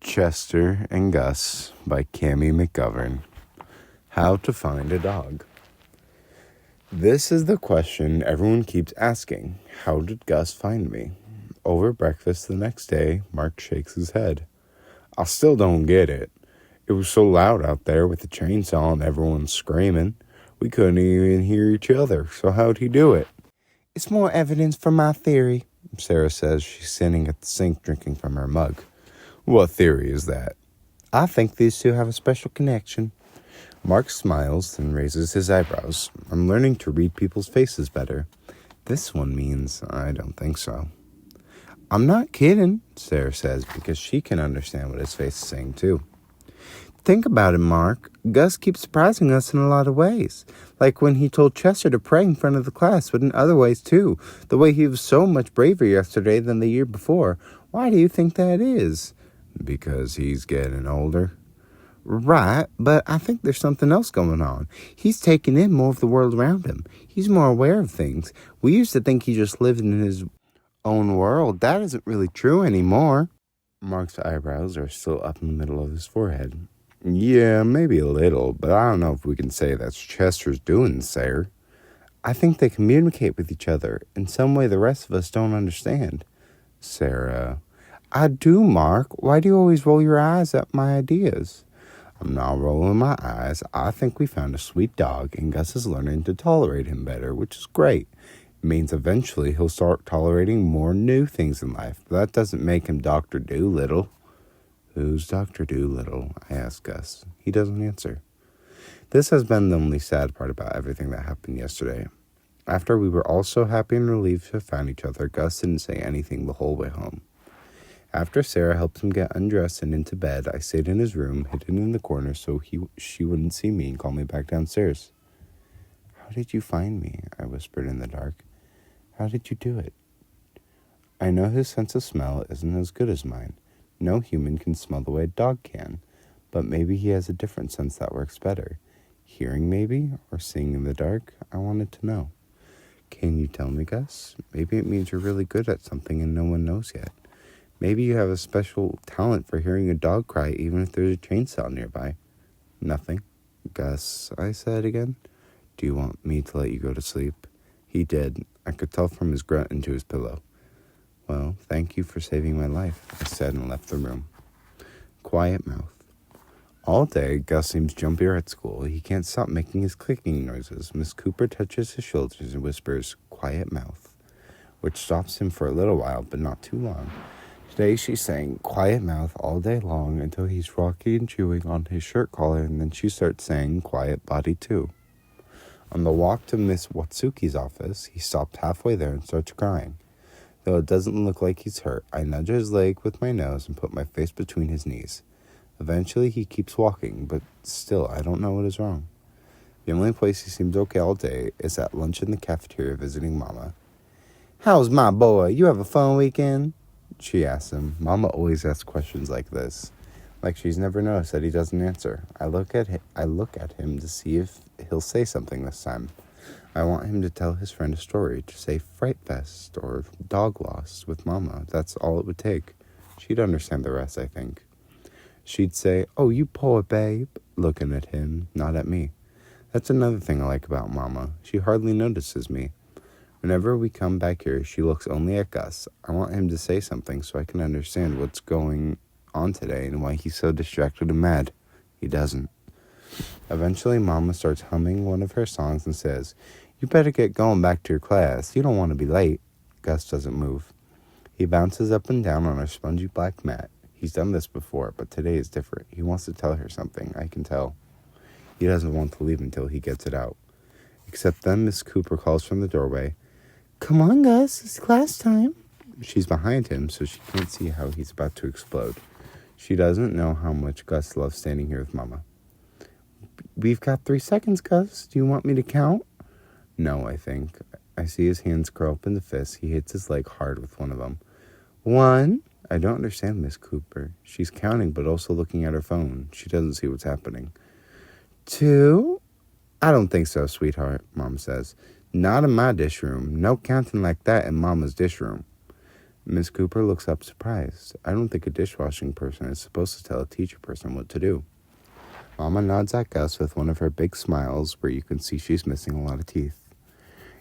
Chester and Gus by Cammie McGovern. How to find a dog. This is the question everyone keeps asking. How did Gus find me? Over breakfast the next day, Mark shakes his head. I still don't get it. It was so loud out there with the chainsaw and everyone screaming. We couldn't even hear each other, so how'd he do it? It's more evidence for my theory, Sarah says. She's sitting at the sink drinking from her mug. What theory is that? I think these two have a special connection. Mark smiles and raises his eyebrows. I'm learning to read people's faces better. This one means I don't think so. I'm not kidding, Sarah says, because she can understand what his face is saying too. Think about it, Mark. Gus keeps surprising us in a lot of ways. Like when he told Chester to pray in front of the class, but in other ways too. The way he was so much braver yesterday than the year before. Why do you think that is? Because he's getting older. Right, but I think there's something else going on. He's taking in more of the world around him. He's more aware of things. We used to think he just lived in his own world. That isn't really true anymore. Mark's eyebrows are still up in the middle of his forehead. Yeah, maybe a little, but I don't know if we can say that's Chester's doing, Sarah. I think they communicate with each other in some way the rest of us don't understand. Sarah. I do, Mark. Why do you always roll your eyes at my ideas? I'm not rolling my eyes. I think we found a sweet dog, and Gus is learning to tolerate him better, which is great. It means eventually he'll start tolerating more new things in life, but that doesn't make him Dr. Doolittle. Who's Dr. Doolittle? I ask Gus. He doesn't answer. This has been the only sad part about everything that happened yesterday. After we were all so happy and relieved to have found each other, Gus didn't say anything the whole way home. After Sarah helped him get undressed and into bed, I stayed in his room, hidden in the corner so she wouldn't see me and call me back downstairs. How did you find me? I whispered in the dark. How did you do it? I know his sense of smell isn't as good as mine. No human can smell the way a dog can, but maybe he has a different sense that works better. Hearing maybe, or seeing in the dark? I wanted to know. Can you tell me, Gus? Maybe it means you're really good at something and no one knows yet. Maybe you have a special talent for hearing a dog cry even if there's a chainsaw nearby. Nothing. Gus, I said again. Do you want me to let you go to sleep? He did. I could tell from his grunt into his pillow. Well, thank you for saving my life, I said and left the room. Quiet mouth. All day, Gus seems jumpier at school. He can't stop making his clicking noises. Miss Cooper touches his shoulders and whispers, quiet mouth, which stops him for a little while, but not too long. Today she's saying quiet mouth all day long until he's rocking and chewing on his shirt collar, and then she starts saying quiet body too. On the walk to Miss Watsuki's office, he stopped halfway there and starts crying. Though it doesn't look like he's hurt, I nudge his leg with my nose and put my face between his knees. Eventually he keeps walking, but still I don't know what is wrong. The only place he seems okay all day is at lunch in the cafeteria visiting Mama. How's my boy? You have a fun weekend? She asks him. Mama always asks questions like this, like she's never noticed that he doesn't answer. I look at him to see if he'll say something this time. I want him to tell his friend a story, to say Fright Fest or Dog Lost with Mama. That's all it would take. She'd understand the rest, I think. She'd say, oh, you poor babe, looking at him, not at me. That's another thing I like about Mama. She hardly notices me. Whenever we come back here, she looks only at Gus. I want him to say something so I can understand what's going on today and why he's so distracted and mad. He doesn't. Eventually, Mama starts humming one of her songs and says, you better get going back to your class. You don't want to be late. Gus doesn't move. He bounces up and down on our spongy black mat. He's done this before, but today is different. He wants to tell her something, I can tell. He doesn't want to leave until he gets it out. Except then Miss Cooper calls from the doorway, come on, Gus, it's class time. She's behind him, so she can't see how he's about to explode. She doesn't know how much Gus loves standing here with Mama. We've got 3 seconds, Gus. Do you want me to count? No, I think. I see his hands curl up into fists. He hits his leg hard with one of them. 1. I don't understand Miss Cooper. She's counting, but also looking at her phone. She doesn't see what's happening. 2. I don't think so, sweetheart, Mom says. Not in my dish room. No counting like that in Mama's dish room. Miss Cooper looks up surprised. I don't think a dishwashing person is supposed to tell a teacher person what to do. Mama nods at Gus with one of her big smiles where you can see she's missing a lot of teeth.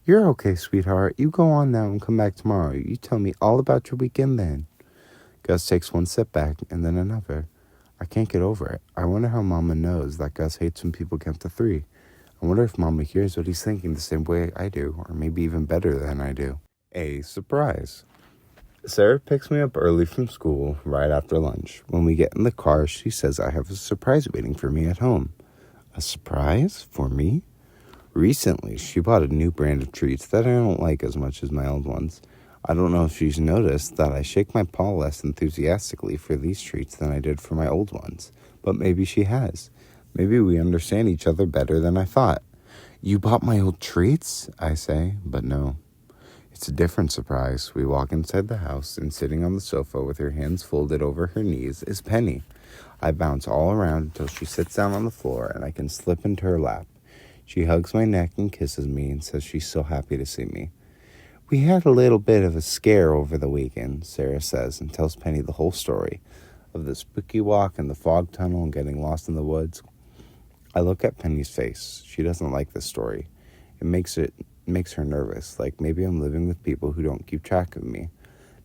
You're okay, sweetheart. You go on now and come back tomorrow. You tell me all about your weekend then. Gus takes one step back and then another. I can't get over it. I wonder how Mama knows that Gus hates when people count to 3. I wonder if Mama hears what he's thinking the same way I do, or maybe even better than I do. A surprise. Sarah picks me up early from school right after lunch. When we get in the car, she says I have a surprise waiting for me at home. A surprise? For me? Recently, she bought a new brand of treats that I don't like as much as my old ones. I don't know if she's noticed that I shake my paw less enthusiastically for these treats than I did for my old ones, but maybe she has. Maybe we understand each other better than I thought. You bought my old treats? I say, but no. It's a different surprise. We walk inside the house, and sitting on the sofa with her hands folded over her knees is Penny. I bounce all around until she sits down on the floor and I can slip into her lap. She hugs my neck and kisses me and says she's so happy to see me. We had a little bit of a scare over the weekend, Sarah says, and tells Penny the whole story of the spooky walk and the fog tunnel and getting lost in the woods. I look at Penny's face. She doesn't like this story. It makes her nervous, like maybe I'm living with people who don't keep track of me.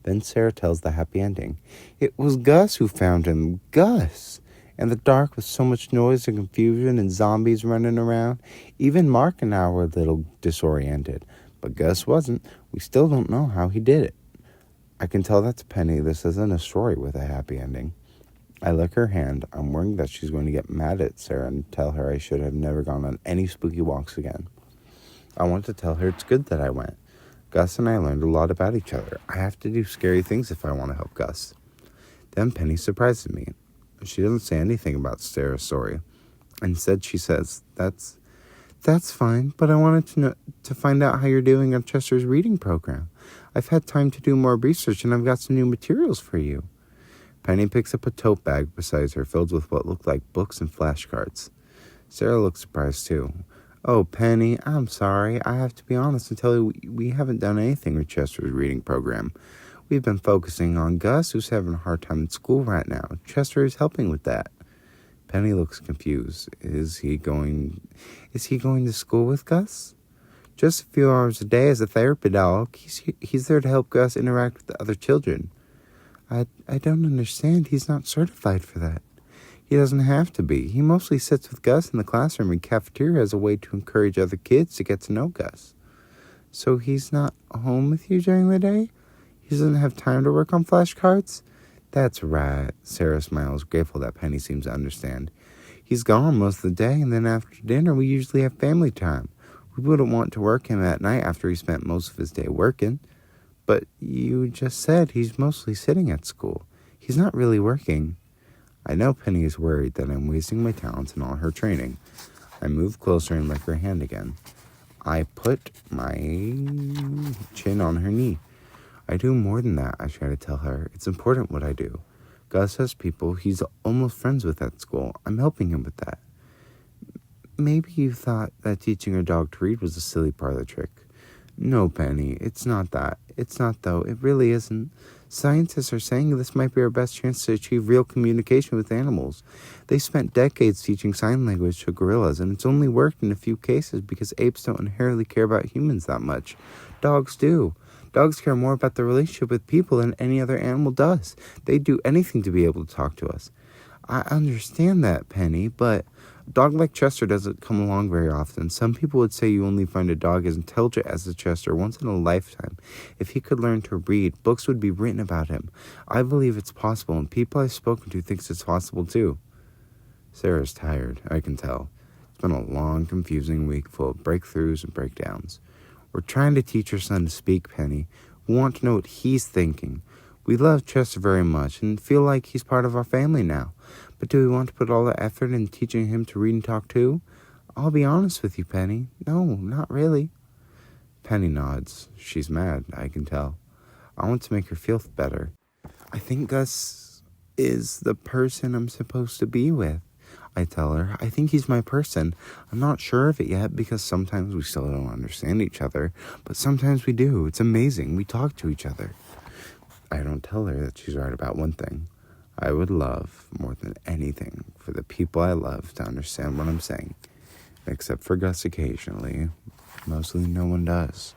Then Sarah tells the happy ending. It was Gus who found him. Gus! In the dark with so much noise and confusion and zombies running around. Even Mark and I were a little disoriented. But Gus wasn't. We still don't know how he did it. I can tell that to Penny this isn't a story with a happy ending. I lick her hand. I'm worried that she's going to get mad at Sarah and tell her I should have never gone on any spooky walks again. I want to tell her it's good that I went. Gus and I learned a lot about each other. I have to do scary things if I want to help Gus. Then Penny surprises me. She doesn't say anything about Sarah's story. Instead, she says, That's fine, but I wanted to find out how you're doing on Chester's reading program. I've had time to do more research, and I've got some new materials for you. Penny picks up a tote bag beside her filled with what looked like books and flashcards. Sarah looks surprised, too. Oh, Penny, I'm sorry. I have to be honest and tell you we haven't done anything with Chester's reading program. We've been focusing on Gus, who's having a hard time in school right now. Chester is helping with that. Penny looks confused. Is he going to school with Gus? Just a few hours a day as a therapy dog. He's there to help Gus interact with the other children. I don't understand. He's not certified for that. He doesn't have to be. He mostly sits with Gus in the classroom and cafeteria as a way to encourage other kids to get to know Gus. So he's not home with you during the day? He doesn't have time to work on flashcards? That's right. Sarah smiles, grateful that Penny seems to understand. He's gone most of the day, and then after dinner we usually have family time. We wouldn't want to work him at night after he spent most of his day working. But you just said he's mostly sitting at school. He's not really working. I know Penny is worried that I'm wasting my talents and all her training. I move closer and lick her hand again. I put my chin on her knee. I do more than that, I try to tell her. It's important what I do. Gus has people he's almost friends with at school. I'm helping him with that. Maybe you thought that teaching a dog to read was a silly parlor trick. No, Penny, it's not that. It's not, though. It really isn't. Scientists are saying this might be our best chance to achieve real communication with animals. They spent decades teaching sign language to gorillas, and it's only worked in a few cases because apes don't inherently care about humans that much. Dogs do. Dogs care more about the relationship with people than any other animal does. They'd do anything to be able to talk to us. I understand that, Penny, but a dog like Chester doesn't come along very often. Some people would say you only find a dog as intelligent as a Chester once in a lifetime. If he could learn to read, books would be written about him. I believe it's possible, and people I've spoken to think it's possible too. Sarah's tired, I can tell. It's been a long, confusing week full of breakthroughs and breakdowns. We're trying to teach our son to speak, Penny. We want to know what he's thinking. We love Chester very much and feel like he's part of our family now. But do we want to put all the effort in teaching him to read and talk too? I'll be honest with you, Penny. No, not really. Penny nods. She's mad, I can tell. I want to make her feel better. I think Gus is the person I'm supposed to be with, I tell her. I think he's my person. I'm not sure of it yet because sometimes we still don't understand each other, but sometimes we do. It's amazing. We talk to each other. I don't tell her that she's right about one thing. I would love, more than anything, for the people I love to understand what I'm saying. Except for Gus occasionally. Mostly no one does.